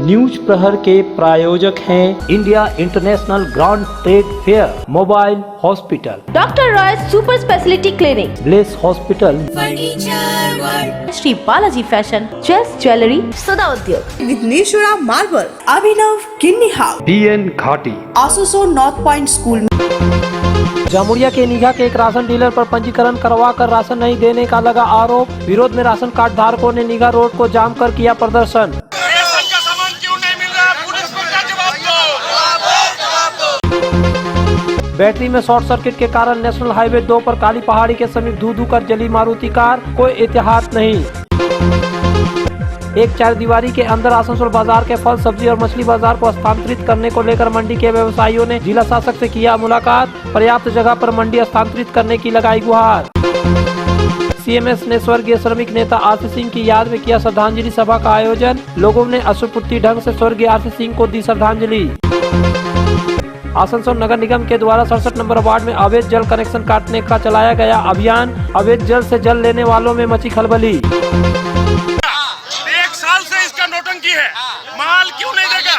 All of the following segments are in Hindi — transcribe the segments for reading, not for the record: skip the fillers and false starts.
न्यूज प्रहर के प्रायोजक हैं India international grand trade fair, mobile hospital, doctor Roy super speciality clinic, bless hospital, Shri Balaji fashion, chess jewellery, Sada Udyog, Vighneshwara marble, Abhinav Kinni house, BN घाटी, आसोसो नॉर्थ पॉइंट स्कूल। जामुरिया के निगाह के एक राशन डीलर पर पंजीकरण करवा कर राशन नहीं देने का लगा आरोप। विरोध में राशन कार्ड धारकों ने निगाह रोड को जाम कर किया प्रदर्शन। बैटरी में शॉर्ट सर्किट के कारण नेशनल हाईवे 2 पर काली पहाड़ी के समीप धू धू कर जली मारुति कार, कोई एहतियात नहीं। एक चार दीवारी के अंदर आसनसोल बाजार के फल, सब्जी और मछली बाजार को स्थानांतरित करने को लेकर मंडी के व्यवसायियों ने जिला शासक से किया मुलाकात। पर्याप्त जगह पर मंडी स्थानांतरित करने की लगाई गुहार। CMS ने स्वर्गीय श्रमिक नेता RC सिंह की याद में किया श्रद्धांजलि सभा का आयोजन। लोगों ने अश्रुपूर्ति ढंग से स्वर्गीय RC सिंह को दी श्रद्धांजलि। आसनसोल नगर निगम के द्वारा 67 नंबर वार्ड में अवैध जल कनेक्शन काटने का चलाया गया अभियान। अवैध जल से जल लेने वालों में मची खलबली। 1 साल से इसका नौटंकी है, माल क्यों नहीं देगा?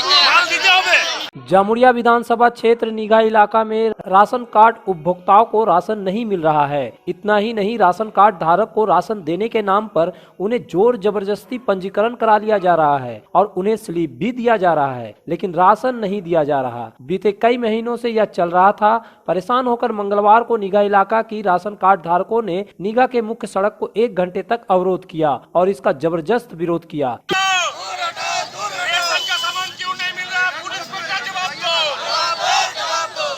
माल दीजिए होवे। जामुरिया विधानसभा क्षेत्र निगाह इलाका में राशन कार्ड उपभोक्ताओं को राशन नहीं मिल रहा है। इतना ही नहीं, राशन कार्ड धारक को राशन देने के नाम पर उन्हें जोर जबरदस्ती पंजीकरण करा लिया जा रहा है और उन्हें स्लिप भी दिया जा रहा है, लेकिन राशन नहीं दिया जा रहा। बीते कई महीनों से यह चल रहा था। परेशान होकर मंगलवार को निगाह इलाका की राशन कार्ड धारकों ने निगाह के मुख्य सड़क को 1 घंटे तक अवरोध किया और इसका जबरदस्त विरोध किया।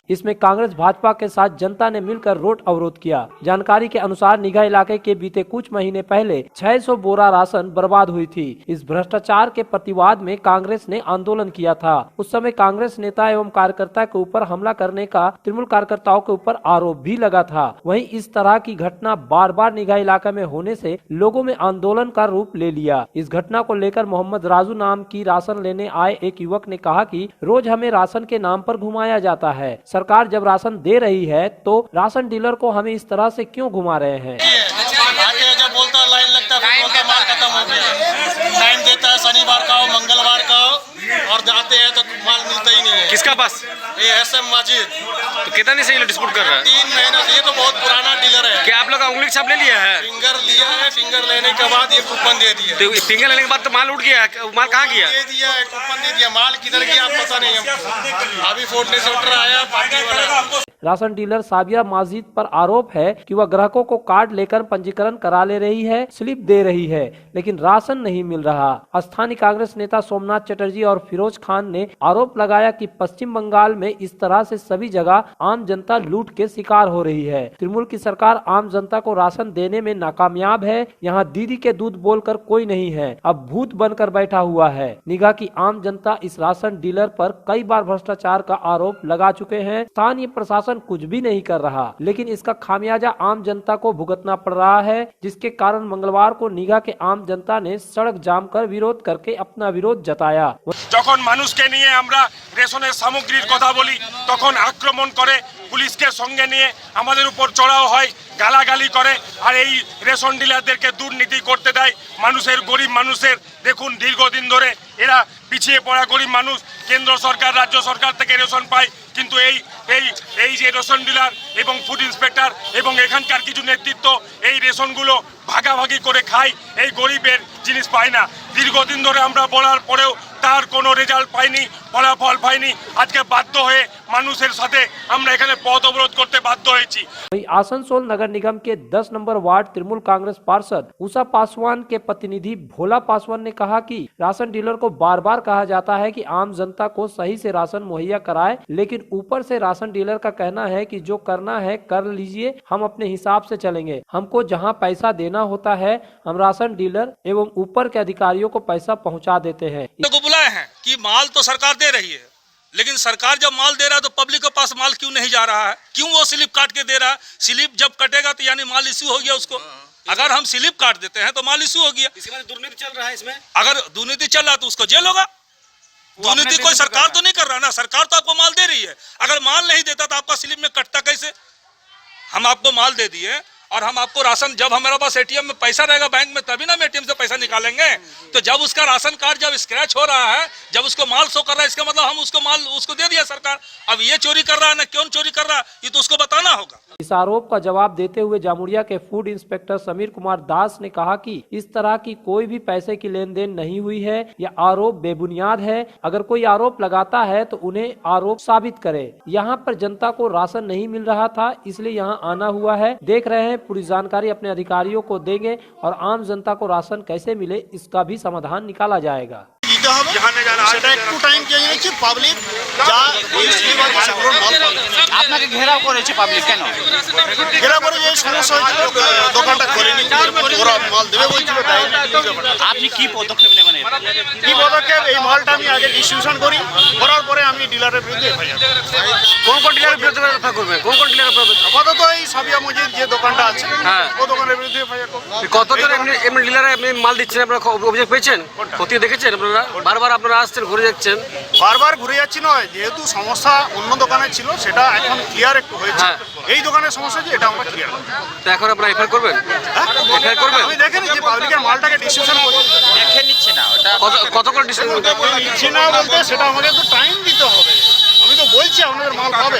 इसमें कांग्रेस भाजपा के साथ जनता ने मिलकर रोड अवरोध किया। जानकारी के अनुसार निगाह इलाके के बीते कुछ महीने पहले 600 बोरा राशन बर्बाद हुई थी। इस भ्रष्टाचार के प्रतिवाद में कांग्रेस ने आंदोलन किया था। उस समय कांग्रेस नेता एवं कार्यकर्ता के ऊपर हमला करने का तृणमूल कार्यकर्ताओं के ऊपर आरोप भी लगा था। वहीं इस तरह की घटना बार बार निगाह इलाका में होने से लोगों में आंदोलन का रूप ले लिया। इस घटना को लेकर मोहम्मद राजू नाम की राशन लेने आए एक युवक ने कहा कि रोज हमें राशन के नाम पर घुमाया जाता है। सरकार जब राशन दे रही है तो राशन डीलर को हमें इस तरह से क्यों घुमा रहे हैं? आके जब बोलता है लाइन लगता है, फिर बोलता है माल खत्म हो गया। टाइम देता है शनिवार का हो, मंगलवार का हो, और जाते हैं तो माल मिलता ही नहीं है। किसका पास? ये SM माजिद। तो कितना दिन से ये डिस्प्यूट कर रहा है? 3 महीना से। ये तो बहुत पुराना डीलर है। क्या आप लोग का उंगली छाप ले लिया है? फिंगर लिया है, फिंगर लेने के बाद ये कूपन दे दिया। तो फिंगर लेने के बाद तो माल उठ गया, माल कहाँ गया? दे दिया है, कूपन दे दिया। माल किधर गया आप पता नहीं हमको। अभी फोर्टनेस ऑर्डर आया पार्टी वाला। राशन डीलर साबिया माजिद पर आरोप है कि वह ग्राहकों को कार्ड लेकर पंजीकरण करा ले रही है, स्लिप दे रही है, लेकिन राशन नहीं मिल रहा। स्थानीय कांग्रेस नेता सोमनाथ चटर्जी और फिरोज खान ने आरोप लगाया कि पश्चिम बंगाल में इस तरह से सभी जगह आम जनता लूट के शिकार हो रही है। तृणमूल की सरकार आम जनता को राशन देने में नाकामयाब है। यहाँ दीदी के दूध बोलकर कोई नहीं है, अब भूत बनकर बैठा हुआ है। निगाह की आम जनता इस राशन डीलर पर कई बार भ्रष्टाचार का आरोप लगा चुके हैं। स्थानीय प्रशासन कुछ भी नहीं कर रहा, लेकिन इसका खामियाजा आम जनता को भुगतना पड़ रहा है, जिसके कारण मंगलवार को निगाह के आम जनता ने सड़क जाम कर विरोध करके अपना विरोध जताया। যখন মানুষকে নিয়ে আমরা রেশনের সামগ্রীর কথা বলি তখন আক্রমণ করে, পুলিশকে সঙ্গে নিয়ে আমাদের উপর চড়াও হয়, গালাগালি করে, আর এই রেশন ডিলারদেরকে দুর্নীতি করতে দেয় মানুষের, গরিব মানুষের। দেখুন দীর্ঘদিন ধরে এরা পিছিয়ে পড়া গরিব মানুষ কেন্দ্র সরকার রাজ্য সরকার থেকে রেশন পায়, কিন্তু এই যে রেশন ডিলার এবং ফুড ইন্সপেক্টর এবং এখানকার কিছু নেতৃত্ব এই রেশনগুলো ভাগাভাগি করে খায়, এই গরিবের জিনিস পায় না। দীর্ঘদিন ধরে আমরা বলার পরেও তার কোনো রেজাল্ট পাইনি, ফলাফল পাইনি। আজকে বাধ্য হয়ে মানুষের সাথে আমরা এখানে পথ অবরোধ করতে বাধ্য হয়েছি। वहीं आसनसोल नगर निगम के 10 नंबर वार्ड तृणमूल कांग्रेस पार्षद उषा पासवान के प्रतिनिधि भोला पासवान ने कहा कि राशन डीलर को बार बार कहा जाता है कि आम जनता को सही से राशन मुहैया कराए, लेकिन ऊपर से राशन डीलर का कहना है कि जो करना है कर लीजिए, हम अपने हिसाब से चलेंगे। हमको जहां पैसा देना होता है हम राशन डीलर एवं ऊपर के अधिकारियों को पैसा पहुंचा देते हैं। को बुलाए हैं कि माल तो सरकार दे रही है, लेकिन सरकार जब माल दे रहा है तो पब्लिक के पास माल क्यों नहीं जा रहा है? क्यों वो स्लिप काट के दे रहा है? स्लिप जब कटेगा तो यानी माल इश्यू हो गया उसको। अगर हम स्लिप काट देते हैं तो माल इश्यू हो गया। इसी में दुर्नीति चल रहा है इसमें। अगर दुर्नीति चल रहा है तो उसको जेल होगा। दुर्नीति कोई सरकार तो नहीं कर रहा ना, सरकार तो आपको माल दे रही है। अगर माल नहीं देता तो आपका स्लिप में कटता कैसे? हम आपको माल दे दिए और हम आपको राशन, जब हमारे पास एटीएम में पैसा रहेगा बैंक में तभी ना हम एटीएम से पैसा निकालेंगे। तो जब उसका राशन कार्ड जब स्क्रैच हो रहा है, जब उसको माल शो कर रहा है, इसका मतलब हम उसको माल उसको दे दिया सरकार। अब ये चोरी कर रहा है ना, क्यों चोरी कर रहा है, ये तो उसको बताना होगा। इस आरोप का जवाब देते हुए जामुड़िया के फूड इंस्पेक्टर समीर कुमार दास ने कहा कि इस तरह की कोई भी पैसे की लेन देन नहीं हुई है, यह आरोप बेबुनियाद है। अगर कोई आरोप लगाता है तो उन्हें आरोप साबित करे। यहाँ पर जनता को राशन नहीं मिल रहा था, इसलिए यहाँ आना हुआ है। देख रहे हैं, पूरी जानकारी अपने अधिकारियों को देंगे और आम जनता को राशन कैसे मिले इसका भी समाधान निकाला जाएगा। আপনাকে ঘেরাও করেছে পাবলিক, কেন ঘেরাও করে? যে সমস্যা হয়েছিল, দোকানটা খোলেনি, ওরা মাল দেবে বলছিল, আপনি কি পদক্ষেপ নেবেন? কি পদক্ষেপ? এই মালটা আমি আগে ডিস্ট্রিবিউশন করি, করার পরে আমি ডিলারের বিরুদ্ধে কোন কোন ডিলারের বিরুদ্ধে কথা করবেন? কোন কোন ডিলারের বিরুদ্ধে? আপাতত এই সাবিয়া মসজিদ যে দোকানটা আছে, ও দোকানের বিরুদ্ধে এফআইআর করব। কতজন এমনি ডিলারে আপনি মাল দিচ্ছেন, আপনারা অভিযোগ পেয়েছেন? কত দেখেছেন আপনারা? বারবার আপনারা আসছেন, ঘুরে যাচ্ছেন। বারবার ঘুরে যাচ্ছি নয়, যেহেতু সমস্যা অন্য দোকানে ছিল সেটা এখন ক্লিয়ার একটু হয়েছে। এই দোকানের সমস্যা যে এটা আমরা ক্লিয়ার করব। তো এখন আপনারা এফআইআর করবেন? এফআইআর করবেন? আমি দেখে নিচ্ছি, পাবলিকের মালটাকে ডিস্ট্রিবিউশন করছি, দেখে নিচ্ছে না। ওটা কত করে ডিস্ট্রিবিউশন নিচ্ছে না বলতে, সেটা আমাকে একটু টাইম দিতে হবে। আমি তো বলছি আপনাদের মাল পাবে।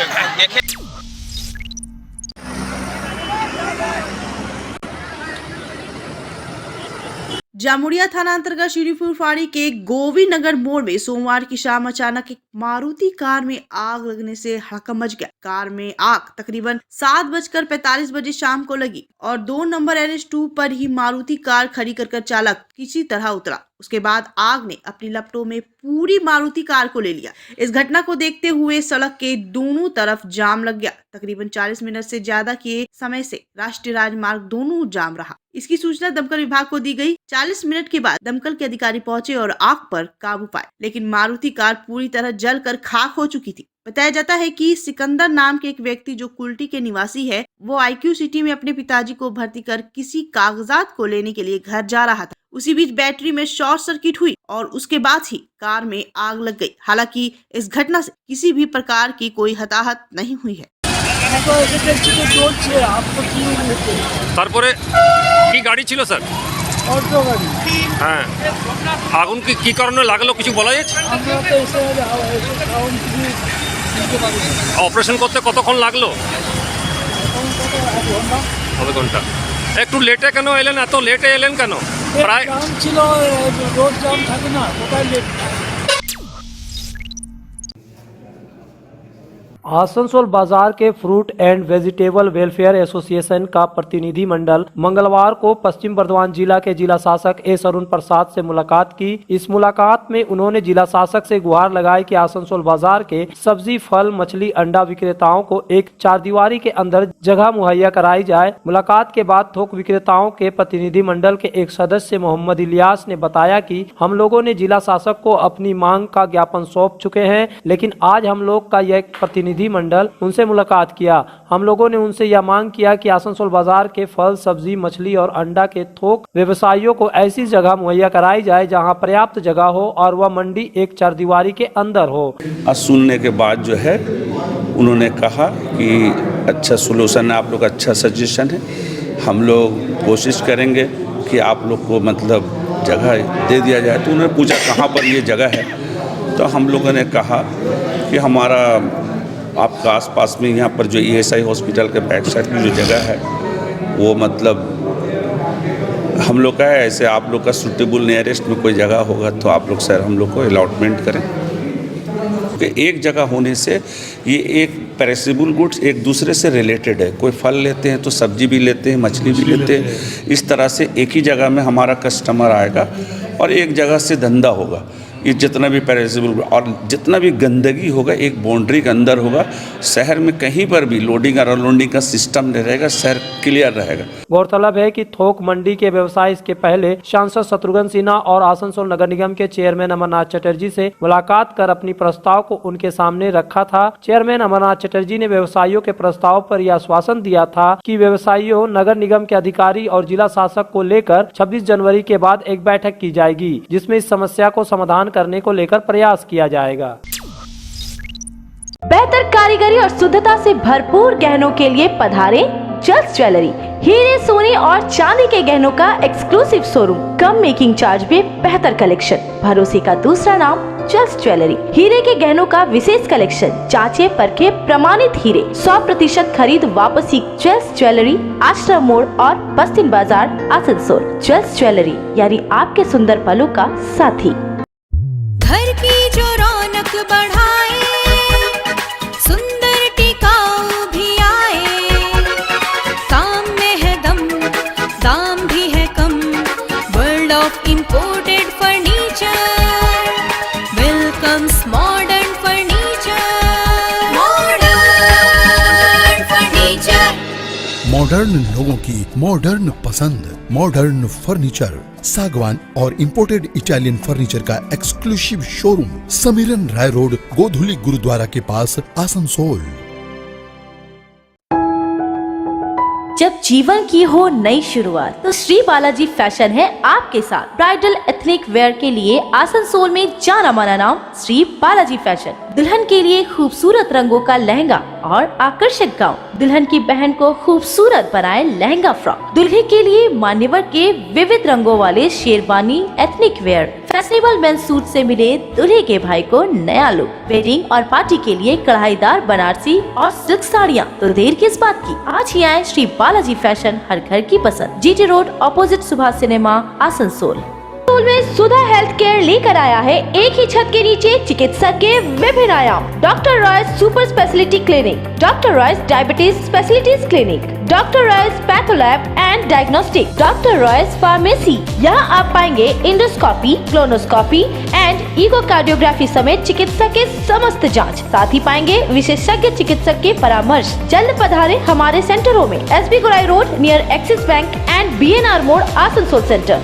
जामुड़िया थाना अंतर्गत श्रीपुर फाड़ी के गोविंद नगर मोड़ में सोमवार की शाम अचानक एक मारुति कार में आग लगने से हड़कंप मच गया। कार में आग तकरीबन 7:45 बजे शाम को लगी और 2 नंबर NH2 पर ही मारुति कार खड़ी कर चालक किसी तरह उतरा। उसके बाद आग ने अपनी लपटों में पूरी मारुति कार को ले लिया। इस घटना को देखते हुए सड़क के दोनों तरफ जाम लग गया। तकरीबन 40 मिनट से ज्यादा के समय से राष्ट्रीय राजमार्ग दोनों जाम रहा। इसकी सूचना दमकल विभाग को दी गई। 40 मिनट के बाद दमकल के अधिकारी पहुंचे और आग पर काबू पाए, लेकिन मारुति कार पूरी तरह जलकर खाक हो चुकी थी। बताया जाता है कि सिकंदर नाम के एक व्यक्ति जो कुल्टी के निवासी है, वो IQ सिटी में अपने पिताजी को भर्ती कर किसी कागजात को लेने के लिए घर जा रहा था। उसी बीच बैटरी में शॉर्ट सर्किट हुई और उसके बाद ही कार में आग लग गई। हालांकि इस घटना से किसी भी प्रकार की कोई हताहत नहीं हुई है। তারপরে কি গাড়ি ছিল স্যার? অটো গাড়ি। হ্যাঁ, আগুন কি কারণে লাগলো কিছু বলা যাচ্ছে? আমরা তো এসে অপারেশন করতে কতক্ষণ লাগলো? আধা ঘন্টা। একটু লেটে কেন এলেন? এত লেটে এলেন কেন? প্রায় জাম ছিল, রোড জাম থাকে না, কোথায় লেট। आसनसोल बाजार के fruit and vegetable welfare association का प्रतिनिधि मंडल मंगलवार को पश्चिम बर्धमान जिला के जिला शासक एस अरुण प्रसाद से मुलाकात की। इस मुलाकात में उन्होंने जिला शासक से गुहार लगाई कि आसनसोल बाजार के सब्जी, फल, मछली, अंडा विक्रेताओं को एक चारदीवारी के अंदर जगह मुहैया कराई जाए। मुलाकात के बाद थोक विक्रेताओं के प्रतिनिधि मंडल के एक सदस्य मोहम्मद इलियास ने बताया कि हम लोगों ने जिला शासक को अपनी मांग का ज्ञापन सौंप चुके हैं, लेकिन आज हम लोग का यह प्रतिनिधि मंडल उनसे मुलाकात किया। हम लोगों ने उनसे यह मांग किया कि आसनसोल बाजार के फल, सब्जी, मछली और अंडा के थोक व्यवसायियों को ऐसी जगह मुहैया कराई जाए जहां पर्याप्त जगह हो और वह मंडी एक चारदीवारी के अंदर हो। सुनने के बाद जो है उन्होंने कहा कि अच्छा सोल्यूशन है, आप लोग अच्छा सजेशन है, हम लोग कोशिश करेंगे कि आप लोग को मतलब जगह दे दिया जाए। तो उन्होंने पूछा कहाँ पर ये जगह है, तो हम लोगों ने कहा कि हमारा आपका आसपास में यहाँ पर जो ESI हॉस्पिटल के बैक साइड की जो जगह है वो मतलब हम लोग का है। ऐसे आप लोग का सूटेबल नियरेस्ट में कोई जगह होगा तो आप लोग सर हम लोग को अलॉटमेंट करें, क्योंकि एक जगह होने से ये एक पेरिसेबल गुड्स एक दूसरे से रिलेटेड है। कोई फल लेते हैं तो सब्जी भी लेते हैं, मछली भी लेते हैं। इस तरह से एक ही जगह में हमारा कस्टमर आएगा और एक जगह से धंधा होगा। ये जितना भी पेरिसेबल और जितना भी गंदगी होगा एक बाउंड्री के अंदर होगा। शहर में कहीं पर भी लोडिंग और अनलोडिंग का सिस्टम नहीं रहेगा, शहर क्लियर रहेगा। गौरतलब है कि थोक मंडी के व्यवसाय इसके पहले सांसद शत्रुघ्न सिन्हा और आसनसोल नगर निगम के चेयरमैन अमरनाथ चटर्जी से मुलाकात कर अपनी प्रस्ताव को उनके सामने रखा था। चेयरमैन अमरनाथ चटर्जी ने व्यवसायियों के प्रस्ताव पर यह आश्वासन दिया था कि व्यवसायियों, नगर निगम के अधिकारी और जिला शासक को लेकर 26 जनवरी के बाद एक बैठक की जाएगी, जिसमें इस समस्या को समाधान करने को लेकर प्रयास किया जाएगा। बेहतर कारीगरी और शुद्धता से भरपूर गहनों के लिए पधारे जल्स ज्वेलरी। हीरे, सोने और चांदी के गहनों का एक्सक्लूसिव शोरूम, कम मेकिंग चार्ज में बेहतर कलेक्शन, भरोसे का दूसरा नाम जल्स ज्वेलरी। हीरे के गहनों का विशेष कलेक्शन, जांचे परखे प्रमाणित हीरे, 100% खरीद वापसी। जल्स ज्वेलरी, आश्रम मोड़ और बस्तिन बाजार, आसनसोल। जल्स ज्वेलरी यानी आपके सुंदर पलों का साथी। घर की जो रौनक बढ़ाए, सुंदर टिकाऊ भी आए, काम में है दम, दाम भी है कम। World of imported furniture welcomes modern furniture. Modern furniture, modern लोगों की मॉडर्न पसंद। मॉडर्न फर्नीचर, सागवान और इंपोर्टेड इटालियन फर्नीचर का exclusive showroom, Samiran Roy road, Godhuli Gurdwara के पास, आसनसोल। जब जीवन की हो नई शुरुआत तो श्री बालाजी फैशन है आपके साथ। ब्राइडल एथनिक वेयर के लिए आसनसोल में जाना माना नाम श्री बालाजी फैशन। दुल्हन के लिए खूबसूरत रंगों का लहंगा और आकर्षक गाउन, दुल्हन की बहन को खूबसूरत बनाए लहंगा फ्रॉक, दुल्हे के लिए मान्यवर के विविध रंगों वाले sherwani ethnic wear, fashionable main suit से मिले दूल्हे के भाई को नया लुक, वेडिंग और पार्टी के लिए कढ़ाईदार बनारसी और सिल्क साड़ियाँ। तो देर किस बात की, आज ही आए श्री बालाजी फैशन, हर घर की पसंद। GT road opposite Subhash cinema, Asansol. में सुधा हेल्थ केयर लेकर आया है एक ही छत के नीचे चिकित्सा के विभिन्न आयाम। Doctor Royce super speciality clinic, doctor Royce diabetes specialities clinic, doctor Royce patholab and diagnostic, doctor Royce pharmacy. यहाँ आप पाएंगे इंडोस्कोपी, क्लोनोस्कोपी एंड इकोकार्डियोग्राफी समेत चिकित्सा के समस्त जांच। साथ ही पाएंगे विशेषज्ञ चिकित्सक के परामर्श। जल्द पधारे हमारे सेंटरों में, एसबी गुराई road near axis bank and BNR मोड़, आसनसोल सेंटर।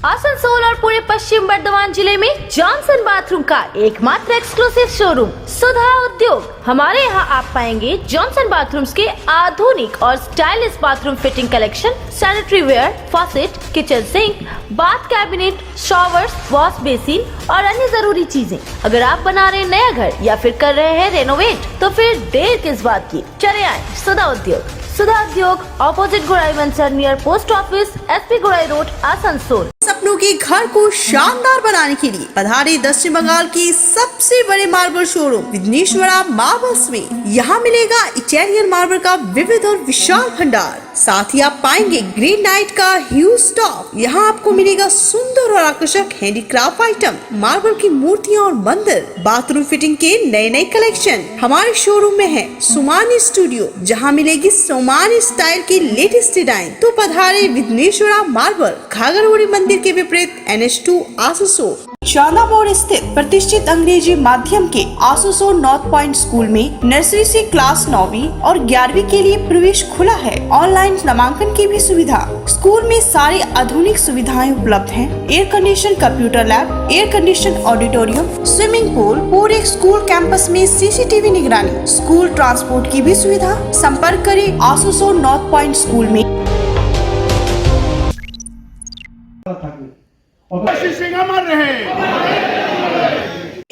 आसनसोल और पूरे पश्चिम बर्धमान जिले में जॉनसन बाथरूम का एकमात्र एक्सक्लूसिव शोरूम सुधा उद्योग। हमारे यहाँ आप पाएंगे जॉनसन बाथरूम्स के आधुनिक और stylish bathroom fitting collection, sanitary ware, faucet, kitchen sink, bath cabinet, showers, wash basin और अन्य जरूरी चीजें। अगर आप बना रहे नया घर या फिर कर रहे हैं रेनोवेट तो फिर देर किस बात की, चले आए सुधा उद्योग। सुधा उद्योग ऑपोजिट गुराई Manchar near post office, SP गुराई रोड, आसनसोल। सपनों के घर को शानदार बनाने के लिए पधारे दक्षिण बंगाल की सबसे बड़े मार्बल शोरूम विघ्नेश्वरा मार्बल्स में। यहाँ मिलेगा इटालियन मार्बल का विविध और विशाल भंडार। साथ ही आप पाएंगे ग्रेनाइट का ह्यूज स्टॉक। यहाँ आपको मिलेगा सुंदर और आकर्षक हैंडीक्राफ्ट आइटम, मार्बल की मूर्तियाँ और मंदिर, बाथरूम फिटिंग के नए नए कलेक्शन। हमारे शोरूम में है सोमानी स्टूडियो, जहाँ मिलेगी सोमानी स्टाइल की लेटेस्ट डिजाइन। तो पधारे विघ्नेश्वरा मार्बल, घाघरगोड़ी मंदिर के विपरीत NH2 आसनसोल। चांदा मोड़ स्थित प्रतिष्ठित अंग्रेजी माध्यम के आसनसोल नॉर्थ पॉइंट स्कूल में नर्सरी से क्लास 9वीं और 11वीं के लिए प्रवेश खुला है। ऑनलाइन नामांकन की भी सुविधा। स्कूल में सारी आधुनिक सुविधाएं उपलब्ध हैं। Air condition computer lab, air condition auditorium, swimming pool, पूरे स्कूल कैंपस में CCTV निगरानी, स्कूल ट्रांसपोर्ट की भी सुविधा। संपर्क करें आसनसोल नॉर्थ पॉइंट स्कूल में।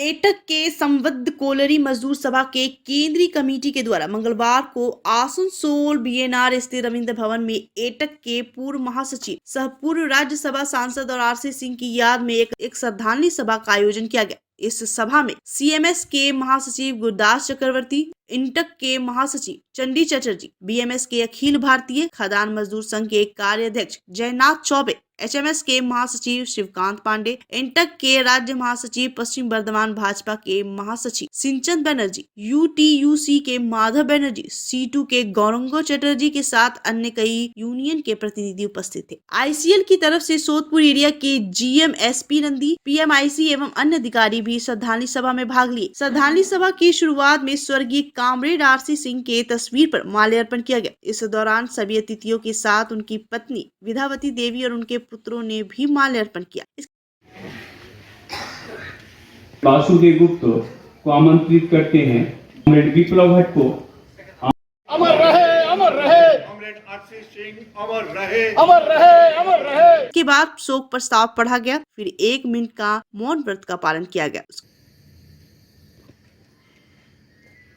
एटक के संबद्ध कोलरी मजदूर सभा के केंद्रीय कमेटी के द्वारा मंगलवार को आसनसोल BNR स्थित रविंद्र भवन में एटक के पूर्व महासचिव सह पूर्व राज्यसभा सांसद और RC सिंह की याद में एक श्रद्धांजलि सभा का आयोजन किया गया। इस सभा में CMS के महासचिव गुरदास चक्रवर्ती, इंटक के महासचिव चंडी चटर्जी, BMS के अखिल भारतीय खदान मजदूर संघ के कार्याध्यक्ष जयनाथ चौबे, HMS के महासचिव शिवकांत पांडे, इंटक के राज्य महासचिव पश्चिम बर्धमान भाजपा के महासचिव सिंचन बनर्जी, UTUC के माधव बनर्जी, C2 के गौरंगो चटर्जी के साथ अन्य कई यूनियन के प्रतिनिधि उपस्थित थे। ICL की तरफ से सोदपुर एरिया के GM SP नंदी, PMIC एवं अन्य अधिकारी भी श्रद्धांजलि सभा में भाग लिए। श्रद्धांजलि सभा की शुरुआत में स्वर्गीय कामरेड RC सिंह के तस्वीर पर माल्यार्पण किया गया। इस दौरान सभी अतिथियों के साथ उनकी पत्नी विधावती देवी और उनके पुत्रों ने भी माल्यार्पण किया। वासुदेव गुप्त को आमंत्रित करते हैं। कॉमरेड विप्लव भट्ट को अमर रहे, अमर रहे। कॉमरेड RC सिंह अमर रहे, अमर रहे, अमर रहे। के बाद शोक प्रस्ताव पढ़ा गया, फिर 1 मिनट का मौन व्रत का पालन किया गया।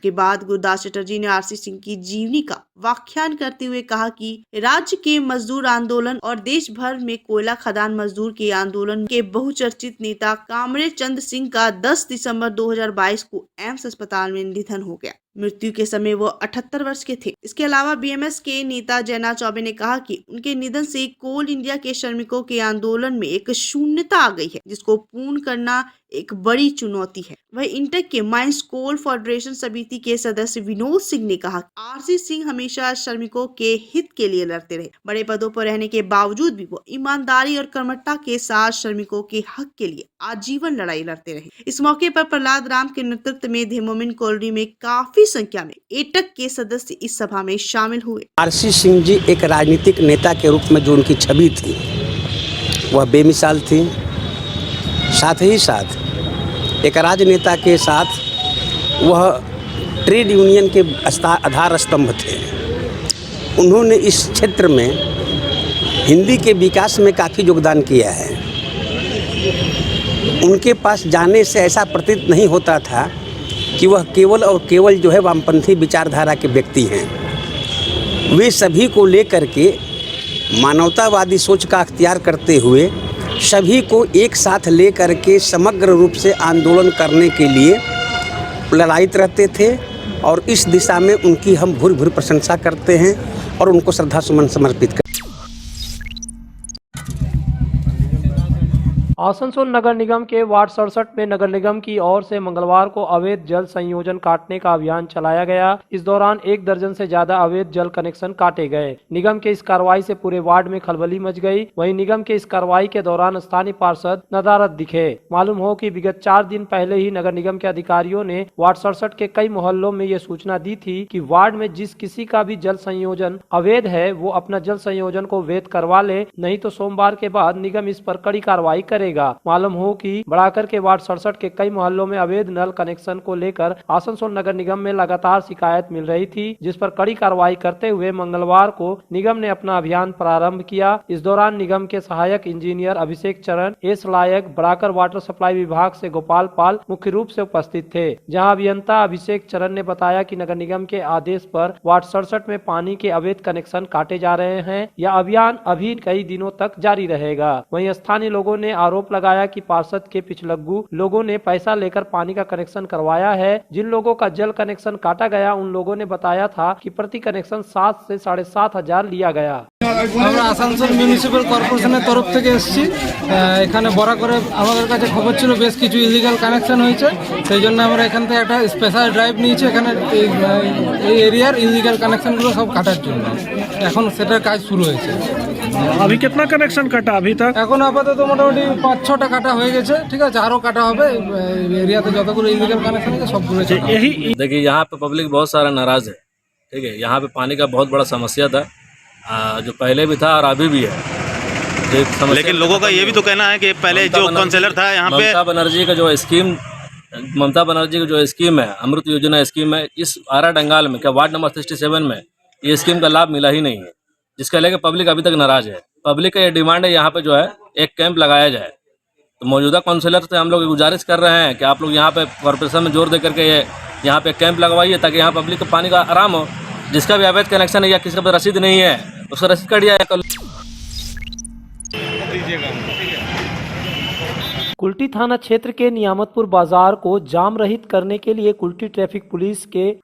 के बाद गुरदास चटर्जी ने आरसी सिंह की जीवनी का व्याख्यान करते हुए कहा कि राज्य के मजदूर आंदोलन और देश भर में कोयला खदान मजदूर के आंदोलन के बहुचर्चित नेता कामरेड चंद सिंह का 10 दिसंबर 2022 को एम्स अस्पताल में निधन हो गया। मृत्यु के समय वो 78 वर्ष के थे। इसके अलावा बीएमएस के नेता जयनाथ चौबे ने कहा कि उनके निधन से कोल इंडिया के श्रमिकों के आंदोलन में एक शून्यता आ गई है, जिसको पूर्ण करना एक बड़ी चुनौती है। वह इंटेक के माइंस कोल फेडरेशन समिति के सदस्य विनोद सिंह ने कहा, आरसी सिंह हमेशा श्रमिकों के हित के लिए लड़ते रहे। बड़े पदों पर रहने के बावजूद भी वो ईमानदारी और कर्मठता के साथ श्रमिकों के हक के लिए आजीवन लड़ाई लड़ते रहे। इस मौके पर प्रहलाद राम के नेतृत्व में धेमोमिन कॉलोनी में काफी संख्या में एटक के सदस्य इस सभा में शामिल हुए। आरसी सिंह जी एक राजनीतिक नेता के रूप में जो उनकी छवि थी वह बेमिसाल थी। साथ ही साथ एक राजनेता के साथ वह ट्रेड यूनियन के आधार स्तंभ थे। उन्होंने इस क्षेत्र में हिंदी के विकास में काफ़ी योगदान किया है। उनके पास जाने से ऐसा प्रतीत नहीं होता था कि वह केवल और केवल जो है वामपंथी विचारधारा के व्यक्ति हैं। वे सभी को लेकर के मानवतावादी सोच का अख्तियार करते हुए सभी को एक साथ लेकर के समग्र रूप से आंदोलन करने के लिए ललायित रहते थे और इस दिशा में उनकी हम भूरि भूरि प्रशंसा करते हैं और उनको श्रद्धा सुमन समर्पित करते हैं। आसनसोल नगर निगम के वार्ड 67 में नगर निगम की ओर से मंगलवार को अवैध जल संयोजन काटने का अभियान चलाया गया। इस दौरान 1 दर्जन से ज्यादा अवैध जल कनेक्शन काटे गए। निगम के इस कार्रवाई से पूरे वार्ड में खलबली मच गई। वहीं निगम के इस कार्रवाई के दौरान स्थानीय पार्षद नदारद दिखे। मालूम हो कि विगत 4 दिन पहले ही नगर निगम के अधिकारियों ने वार्ड 67 के कई मोहल्लों में ये सूचना दी थी कि वार्ड में जिस किसी का भी जल संयोजन अवैध है वो अपना जल संयोजन को वैध करवा ले, नहीं तो सोमवार के बाद निगम इस पर कड़ी कार्रवाई करेगा। मालूम हो कि बढ़ाकर के वार्ड 67 के कई मोहल्लों में अवैध नल कनेक्शन को लेकर आसनसोल नगर निगम में लगातार शिकायत मिल रही थी, जिस पर कड़ी कार्रवाई करते हुए मंगलवार को निगम ने अपना अभियान प्रारंभ किया। इस दौरान निगम के सहायक इंजीनियर अभिषेक चरण, एस लायक, बढ़ाकर वाटर सप्लाई विभाग से गोपाल पाल मुख्य रूप से उपस्थित थे। जहां अभियंता अभिषेक चरण ने बताया कि नगर निगम के आदेश पर वार्ड 67 में पानी के अवैध कनेक्शन काटे जा रहे हैं। यह अभियान अभी कई दिनों तक जारी रहेगा। वहीं स्थानीय लोगों ने आरोप लगाया कि पार्षद के पिछलग्गू लोगों ने पैसा लेकर पानी का कनेक्शन करवाया है। जिन लोगों का जल कनेक्शन काटा गया उन लोगों ने बताया था कि प्रति कनेक्शन 7 से 7,500 लिया गया। আমরা আসানসোল মিউনিসিপ্যাল কর্পোরেশনের তরফ থেকে এসেছি। এখানে বড় করে আমাদের কাছে খবর ছিল বেশ কিছু ইলিগাল কানেকশন হয়েছে, সেই জন্য আমরা এখান থেকে একটা স্পেশাল ড্রাইভ নিয়েছি এখানে এই এরিয়ার ইলিগাল কানেকশনগুলো সব কাটার জন্য। এখন সেটার কাজ শুরু হয়েছে। अभी कितना कनेक्शन कटा अभी तक? এখন আপাতত মোটামুটি 5-6টা কাটা হয়ে গেছে, ঠিক আছে, আরও কাটা হবে। এরিয়াতে যতগুলো ইলিগাল কানেকশন আছে সবগুলো। यही देखिए यहाँ पे पब्लिक बहुत सारा नाराज़ है, ठीक है। यहाँ पे पानी का बहुत बड़ा समस्या था, जो पहले भी था और अभी भी है। लेकिन लोगों का ये भी तो कहना है कि पहले जो काउंसिलर था यहाँ पे ममता बनर्जी का जो स्कीम है, अमृत योजना स्कीम है, इस आरा डंगाल में क्या वार्ड नंबर 67 में ये स्कीम का लाभ मिला ही नहीं है, जिसका लेकर पब्लिक अभी तक नाराज है। पब्लिक का ये डिमांड है यहाँ पे जो है एक कैंप लगाया जाए। तो मौजूदा काउंसिलर से हम लोग गुजारिश कर रहे हैं कि आप लोग यहाँ पे कॉर्पोरेशन में जोर दे करके ये यहाँ पे कैंप लगवाइए, ताकि यहाँ पब्लिक को पानी का आराम हो। जिसका भी अवैध कनेक्शन है या किसी का भी रसीद नहीं है उसका रसीद कट जाए। कुल्टी थाना क्षेत्र के नियामतपुर बाजार को जाम रहित करने के लिए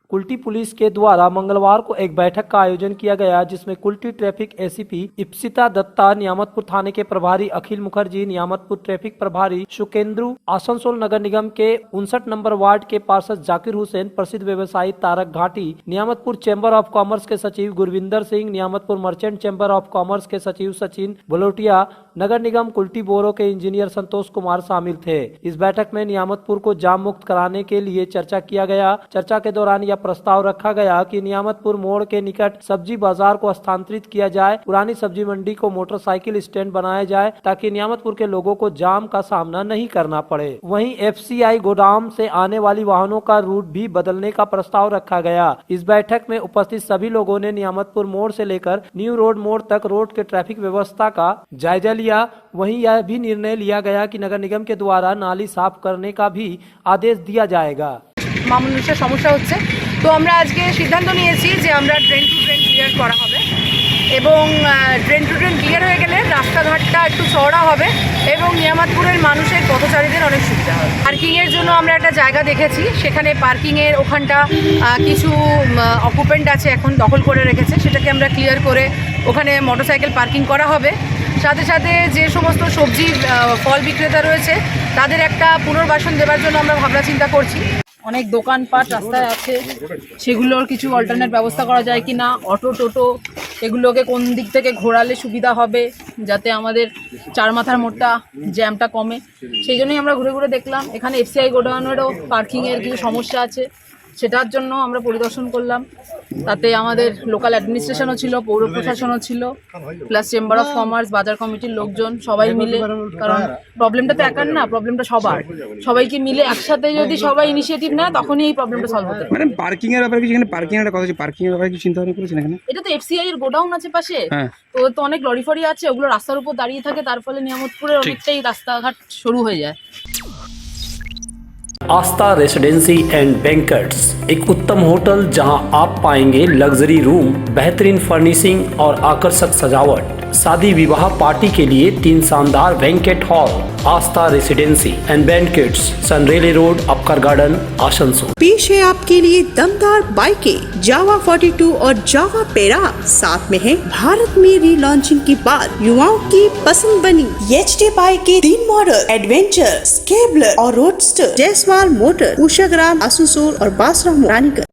कुल्टी पुलिस के द्वारा मंगलवार को एक बैठक का आयोजन किया गया, जिसमें कुल्टी ट्रैफिक एसीपी इप्सिता दत्ता, नियामतपुर थाने के प्रभारी अखिल मुखर्जी, नियामतपुर ट्रैफिक प्रभारी सुकेंद्रू, आसनसोल नगर निगम के 59 नंबर वार्ड के पार्षद जाकिर हुसैन, प्रसिद्ध व्यवसायी तारक घाटी, नियामतपुर चैम्बर ऑफ कॉमर्स के सचिव Gurvinder Singh, Niyamatpur merchant chamber of commerce के सचिव सचिन बलोटिया, नगर निगम कुल्टी बोरो के इंजीनियर संतोष कुमार शामिल थे। इस बैठक में नियामतपुर को जाम मुक्त कराने के लिए चर्चा किया गया। चर्चा के दौरान यह प्रस्ताव रखा गया कि नियामतपुर मोड़ के निकट सब्जी बाजार को स्थानांतरित किया जाए, पुरानी सब्जी मंडी को मोटरसाइकिल स्टैंड बनाया जाए, ताकि नियामतपुर के लोगों को जाम का सामना नहीं करना पड़े। वहीं FCI गोदाम से आने वाली वाहनों का रूट भी बदलने का प्रस्ताव रखा गया। इस बैठक में उपस्थित सभी लोगों ने नियामतपुर मोड़ से लेकर न्यू रोड मोड़ तक रोड के ट्रैफिक व्यवस्था का जायजा लिया। वहीं यह भी निर्णय लिया गया कि नगर निगम के द्वारा नाली साफ करने का भी आदेश दिया जाएगा। মানুষের সমস্যা হচ্ছে তো আমরা আজকে সিদ্ধান্ত নিয়েছি যে আমরা ড্রেন টু ড্রেন ক্লিয়ার করা হবে এবং ড্রেন টু ড্রেন ক্লিয়ার হয়ে গেলে রাস্তাঘাটটা একটু চওড়া হবে এবং নিয়ামতপুরের মানুষের পথচারীদের অনেক সুবিধা হবে। পার্কিংয়ের জন্য আমরা একটা জায়গা দেখেছি, সেখানে পার্কিংয়ের ওখানটা কিছু অকুপেন্ট আছে এখন দখল করে রেখেছে, সেটাকে আমরা ক্লিয়ার করে ওখানে মোটরসাইকেল পার্কিং করা হবে। সাথে সাথে যে সমস্ত সবজি ফল বিক্রেতা রয়েছে তাদের একটা পুনর্বাসন দেওয়ার জন্য আমরা ভাবনা চিন্তা করছি। অনেক দোকানপাট রাস্তায় আছে, সেগুলোর কিছু অল্টারনেট ব্যবস্থা করা যায় কি না, অটো টোটো এগুলোকে কোন দিক থেকে ঘোরালে সুবিধা হবে যাতে আমাদের চার মাথার মোড়টা জ্যামটা কমে, সেই জন্যই আমরা ঘুরে ঘুরে দেখলাম। এখানে এফসিআই গোডাউনেরও পার্কিংয়ের কিছু সমস্যা আছে, সেটার জন্য আমরা পরিদর্শন করলাম। তাতে আমাদের লোকাল অ্যাডমিনিস্ট্রেশনও ছিল, পৌর প্রশাসনও ছিল, প্লাস চেম্বার অফ কমার্স, বাজার কমিটির লোকজন সবাই মিলে, কারণ প্রবলেমটা তো একার না, প্রবলেমটা সবার, সবাইকে মিলে একসাথে যদি সবাই ইনিশিয়েটিভ নেয় তখনই এই প্রবলেমটা সলভ হতে পারে। ম্যাডাম পার্কিং এর ব্যাপারে কিছু, এখানে পার্কিং এর কথা আছে, পার্কিং এর ব্যাপারে কিছু চিন্তা ভাবনা করেছেন এখানে? এটা তো এফসিআই এর গোডাউন আছে পাশে, তো অনেক লরি ফরি আছে, ওগুলো রাস্তার উপর দাঁড়িয়ে থাকে, তার ফলে নিয়ামতপুরের অনেকটাই রাস্তাঘাট শুরু হয়ে যায়। आस्था रेसिडेंसी एंड बैंक्वेट्स, एक उत्तम होटल जहां आप पाएंगे लग्जरी रूम, बेहतरीन फर्निशिंग और आकर्षक सजावट। शादी विवाह पार्टी के लिए 3 शानदार banquet hall. Aastha residency and banquets, Senraleigh road, Upkar garden, Asansol. पेश है आपके लिए दमदार बाइकें जावा 42 और जावा पेरा, साथ में है भारत में रीलॉन्चिंग के बाद युवाओं की पसंद बनी एचडी बाइकें 3 मॉडल एडवेंचर, स्केबलर और रोडस्टर, जयसवाल मोटर, उषाग्राम, आसनसोल और बासराम Raniganj.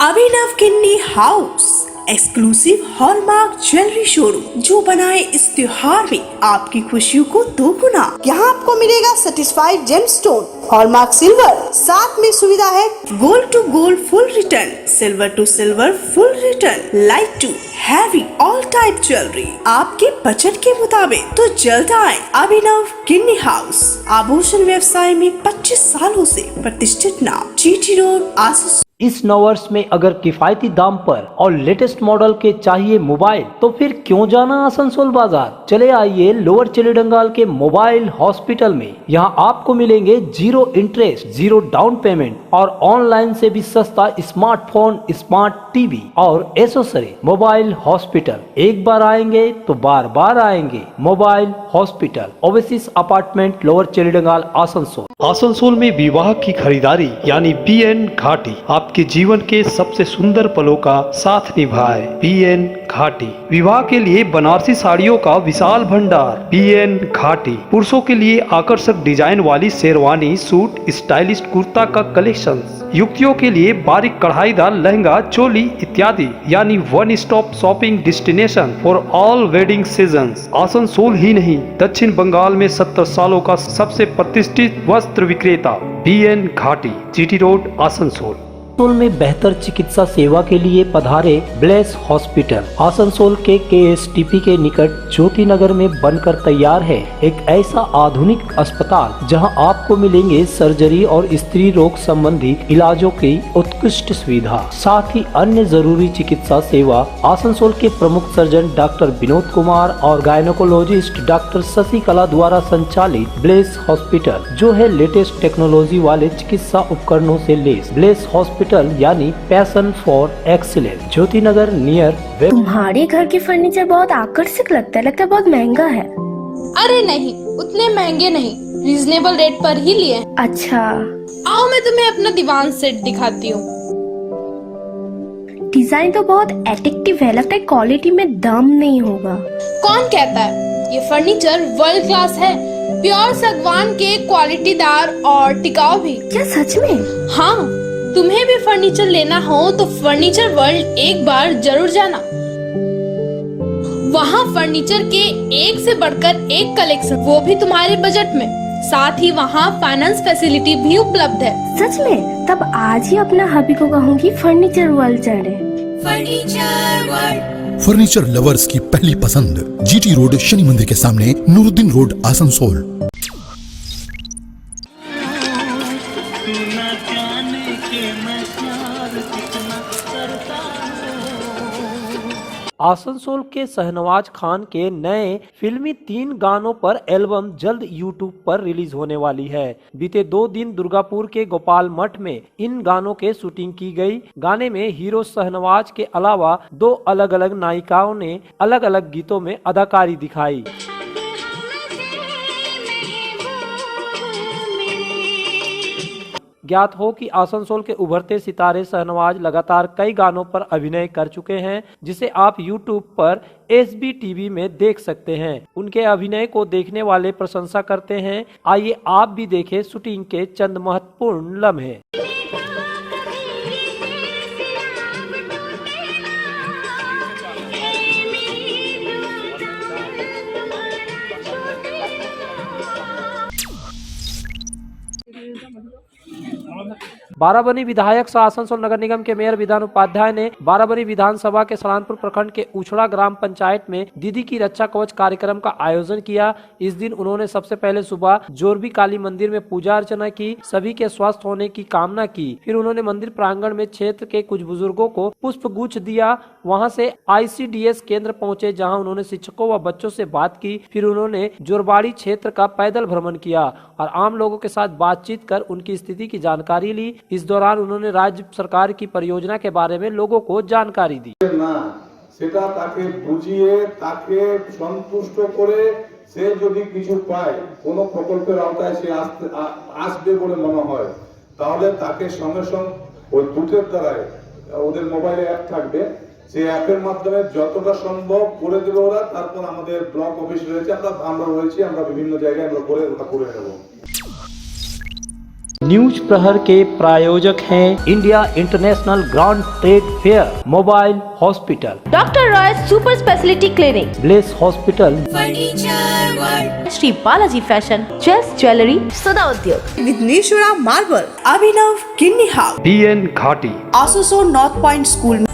Abhinav Kinni house, exclusive hallmark jewellery showroom जो बनाए इस त्योहार में आपकी खुशियों को दोगुना। यहाँ आपको मिलेगा सर्टिफाइड जेमस्टोन, हॉलमार्क सिल्वर, साथ में सुविधा है gold to gold full return, silver to silver full return, light to heavy all type jewellery आपके बजट के मुताबिक। तो जल्द आए अभिनव किन्नी हाउस, आभूषण व्यवसाय में 25 सालों से प्रतिष्ठित नाम, जीटी रोड, आसनसोल। इस नववर्ष में अगर किफायती दाम पर और लेटेस्ट मॉडल के चाहिए मोबाइल तो फिर क्यों जाना आसनसोल बाजार। चले आइए लोअर चिलीडंगाल के मोबाइल हॉस्पिटल में। यहाँ आपको मिलेंगे 0 इंटरेस्ट, 0 डाउन पेमेंट और ऑनलाइन से भी सस्ता स्मार्टफोन, स्मार्ट टीवी और एसेसरी। मोबाइल हॉस्पिटल, एक बार आएंगे तो बार बार आएंगे। Mobile hospital, oasis apartment, lower Chelidangal, Asansol. Asansol में विवाह की खरीदारी यानी BN घाटी आपके जीवन के सबसे सुंदर पलों का साथ निभाए। BN घाटी विवाह के लिए बनारसी साड़ियों का विशाल भंडार। BN घाटी पुरुषों के लिए आकर्षक डिजाइन वाली शेरवानी, सूट, स्टाइलिश कुर्ता का कलेक्शन, युवतियों के लिए बारीक कढ़ाईदार लहंगा, चोली इत्यादि, यानी one stop shopping destination for all wedding season. Asansol ही नहीं, दक्षिण बंगाल में 70 सालों का सबसे प्रतिष्ठित वस्त्र विक्रेता BN घाटी, GT रोड, आसनसोल। आसनसोल में बेहतर चिकित्सा सेवा के लिए पधारे ब्लेस हॉस्पिटल। आसनसोल के KSTP के निकट ज्योति नगर में बनकर तैयार है एक ऐसा आधुनिक अस्पताल जहां आपको मिलेंगे सर्जरी और स्त्री रोग संबंधी इलाजों की उत्कृष्ट सुविधा, साथ ही अन्य जरूरी चिकित्सा सेवा। आसनसोल के प्रमुख सर्जन डॉक्टर विनोद कुमार और गायनोकोलॉजिस्ट डॉक्टर शशिकला द्वारा संचालित ब्लेस हॉस्पिटल जो है लेटेस्ट टेक्नोलॉजी वाले चिकित्सा उपकरणों से लेस। ब्लेस हॉस्पिटल यानी passion for excellence, Jyoti Nagar near. तुम्हारे घर के फर्नीचर बहुत आकर्षक लगता है बहुत महंगा है। अरे नहीं, उतने महंगे नहीं, रीजनेबल रेट पर ही लिए। अच्छा, आओ मैं तुम्हें अपना दीवान सेट दिखाती हूँ। डिजाइन तो बहुत एट्रैक्टिव है, लगता है क्वालिटी में दम नहीं होगा। कौन कहता है, ये फर्नीचर वर्ल्ड क्लास है, प्योर सागवान के, क्वालिटीदार और टिकाऊ भी। क्या सच में? हाँ, तुम्हें भी फर्नीचर लेना हो तो फर्नीचर वर्ल्ड एक बार जरूर जाना। वहाँ फर्नीचर के एक से बढ़कर एक कलेक्शन, वो भी तुम्हारे बजट में। साथ ही वहाँ फाइनेंस फैसिलिटी भी उपलब्ध है। सच में? तब आज ही अपना हबी को कहूँगी फर्नीचर वर्ल्ड चले। फर्नीचर वर्ल्ड, फर्नीचर लवर्स की पहली पसंद, GT रोड, शनि मंदिर के सामने, नूरुद्दीन रोड, आसनसोल। आसनसोल के शहनवाज खान के नए फिल्मी 3 गानों पर एल्बम जल्द यूट्यूब पर रिलीज होने वाली है। बीते 2 दिन दुर्गापुर के गोपाल मठ में इन गानों के शूटिंग की गई। गाने में हीरो शहनवाज के अलावा 2 अलग अलग नायिकाओं ने अलग अलग गीतों में अदाकारी दिखाई। ज्ञात हो कि आसनसोल के उभरते सितारे शहनवाज लगातार कई गानों पर अभिनय कर चुके हैं, जिसे आप YouTube पर SB TV में देख सकते हैं। उनके अभिनय को देखने वाले प्रशंसा करते हैं। आइए आप भी देखें शूटिंग के चंद महत्वपूर्ण लम्हे। बाराबनी विधायक सह आसनसोल नगर निगम के मेयर विधान उपाध्याय ने बाराबनी विधानसभा के सलानपुर प्रखंड के उछड़ा ग्राम पंचायत में दीदी की रक्षा कवच कार्यक्रम का आयोजन किया। इस दिन उन्होंने सबसे पहले सुबह जोरबी काली मंदिर में पूजा अर्चना की, सभी के स्वस्थ होने की कामना की। फिर उन्होंने मंदिर प्रांगण में क्षेत्र के कुछ बुजुर्गों को पुष्प गुच्छ दिया। वहां से ICDS केंद्र पहुंचे, जहां उन्होंने शिक्षकों व बच्चों से बात की। फिर उन्होंने जोरबाड़ी क्षेत्र का पैदल भ्रमण किया और आम लोगों के साथ बातचीत कर उनकी स्थिति की जानकारी ली। इस दौरान उन्होंने राज्य सरकार की परियोजना के बारे में लोगों को जानकारी दी। সেটা তাকে বুঝিয়ে তাকে সন্তুষ্ট করে সে যদি কিছু পায় কোনো প্রকল্পের আওতায় সে আসবে বলে মনে হয়, তাহলে তাকে সঙ্গে সঙ্গে ওই দুটের দ্বারাই ওদের মোবাইলে অ্যাপ থাকবে, সেই অ্যাপের মাধ্যমে যতটা সম্ভব করে দেবে ওরা। তারপর আমাদের ব্লক অফিস রয়েছে, আমরা রয়েছি, আমরা বিভিন্ন জায়গায় আমরা করে নেব। न्यूज प्रहर के प्रायोजक हैं India international grand trade fair, mobile hospital, doctor Roy super speciality clinic, bless hospital, furniture world, Shri Balaji fashion, chess jewellery, Sada Udyog, Vighneshwara marble, Abhinav Kinni house, DN घाटी, आसनसोल नॉर्थ पॉइंट स्कूल।